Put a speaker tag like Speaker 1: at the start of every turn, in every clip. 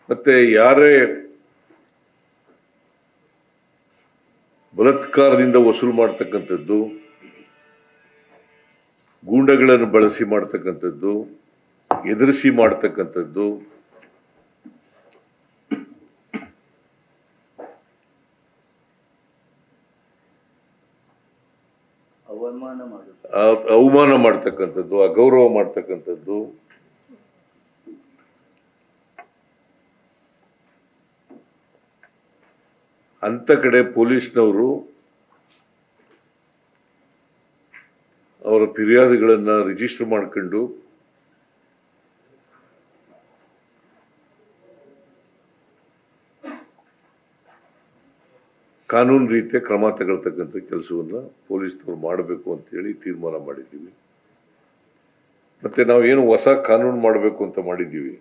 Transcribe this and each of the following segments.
Speaker 1: ಮತ್ತೆ ಯಾರೇ ಬಲಾತ್ಕಾರದಿಂದ ವಸೂಲು ಮಾಡ್ತಕ್ಕಂಥದ್ದು, ಗೂಂಡಗಳನ್ನು ಬಳಸಿ ಮಾಡ್ತಕ್ಕಂಥದ್ದು, ಎದುರಿಸಿ ಮಾಡ್ತಕ್ಕಂಥದ್ದು, ಅವಮಾನ ಮಾಡ್ತಕ್ಕಂಥದ್ದು, ಅಗೌರವ ಮಾಡ್ತಕ್ಕಂಥದ್ದು, ಅಂತ ಕಡೆ ಪೊಲೀಸ್ನವರು ಅವರ ಫಿರ್ಯಾದಿಗಳನ್ನ ರಿಜಿಸ್ಟರ್ ಮಾಡ್ಕೊಂಡು ಕಾನೂನು ರೀತಿಯ ಕ್ರಮ ತಗೊಳ್ತಕ್ಕಂಥ ಕೆಲಸವನ್ನ ಪೊಲೀಸ್ನವರು ಮಾಡಬೇಕು ಅಂತೇಳಿ ತೀರ್ಮಾನ ಮಾಡಿದ್ದೀವಿ. ಮತ್ತೆ ನಾವೇನು ಹೊಸ ಕಾನೂನು ಮಾಡಬೇಕು ಅಂತ ಮಾಡಿದ್ದೀವಿ,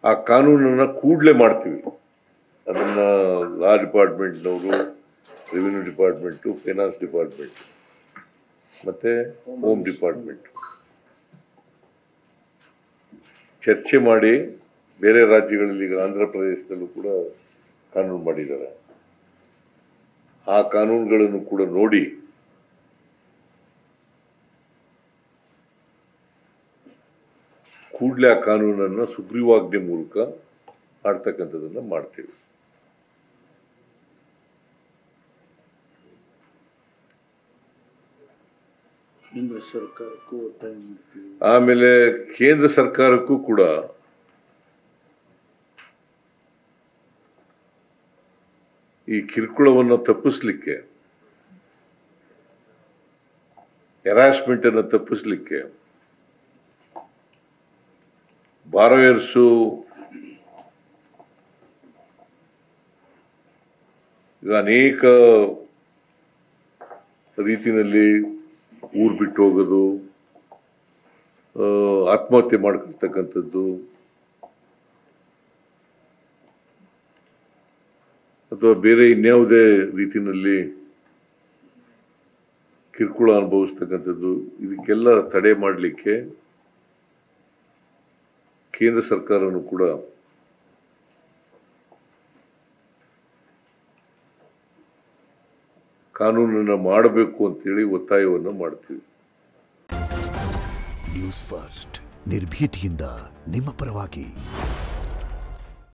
Speaker 1: ಆ ಕಾನೂನನ್ನ ಕೂಡಲೇ ಮಾಡ್ತೀವಿ. ಅದನ್ನ ಲಾ ಡಿಪಾರ್ಟ್ಮೆಂಟ್ನವರು, ರೆವಿನ್ಯೂ ಡಿಪಾರ್ಟ್ಮೆಂಟು, ಫೈನಾನ್ಸ್ ಡಿಪಾರ್ಟ್ಮೆಂಟ್ ಮತ್ತೆ ಹೋಮ್ ಡಿಪಾರ್ಟ್ಮೆಂಟ್ ಚರ್ಚೆ ಮಾಡಿ, ಬೇರೆ ರಾಜ್ಯಗಳಲ್ಲಿ ಈಗ ಆಂಧ್ರ ಪ್ರದೇಶದಲ್ಲೂ ಕೂಡ ಕಾನೂನು ಮಾಡಿದ್ದಾರೆ. ಆ ಕಾನೂನುಗಳನ್ನು ಕೂಡ ನೋಡಿ ಕೂಡಲೇ ಆ ಕಾನೂನನ್ನು ಸುಗ್ರೀವಾಜ್ಞೆ ಮೂಲಕ ಮಾಡ್ತಕ್ಕಂಥದನ್ನ ಮಾಡ್ತೀವಿ.
Speaker 2: ಕೇಂದ್ರ ಸರ್ಕಾರಕ್ಕೂ ಒತ್ತಾಯ ಮಾಡ್ತೀವಿ.
Speaker 1: ಆಮೇಲೆ ಕೇಂದ್ರ ಸರ್ಕಾರಕ್ಕೂ ಕೂಡ ಈ ಕಿರುಕುಳವನ್ನು ತಪ್ಪಿಸ್ಲಿಕ್ಕೆ, ಹೆರಾಸ್ಮೆಂಟ್ ಅನ್ನು ತಪ್ಪಿಸ್ಲಿಕ್ಕೆ, ಬಾರೋಯರ್ಸು ಈಗ ಅನೇಕ ರೀತಿಯಲ್ಲಿ ಊರು ಬಿಟ್ಟು ಹೋಗೋದು, ಆತ್ಮಹತ್ಯೆ ಮಾಡ್ಕೊಳ್ತಕ್ಕಂಥದ್ದು, ಅಥವಾ ಬೇರೆ ಇನ್ಯಾವುದೇ ರೀತಿಯಲ್ಲಿ ಕಿರುಕುಳ ಅನುಭವಿಸ್ತಕ್ಕಂಥದ್ದು, ಇದಕ್ಕೆಲ್ಲ ತಡೆ ಮಾಡಲಿಕ್ಕೆ ಕೇಂದ್ರ ಸರ್ಕಾರನು ಕೂಡ ಕಾನೂನನ್ನು ಮಾಡಬೇಕು ಅಂತೇಳಿ ಒತ್ತಾಯವನ್ನು ಮಾಡ್ತೀವಿ.
Speaker 3: ನ್ಯೂಸ್ ಫಸ್ಟ್, ನಿರ್ಭೀತಿಯಿಂದ ನಿಮ್ಮ ಪರವಾಗಿ.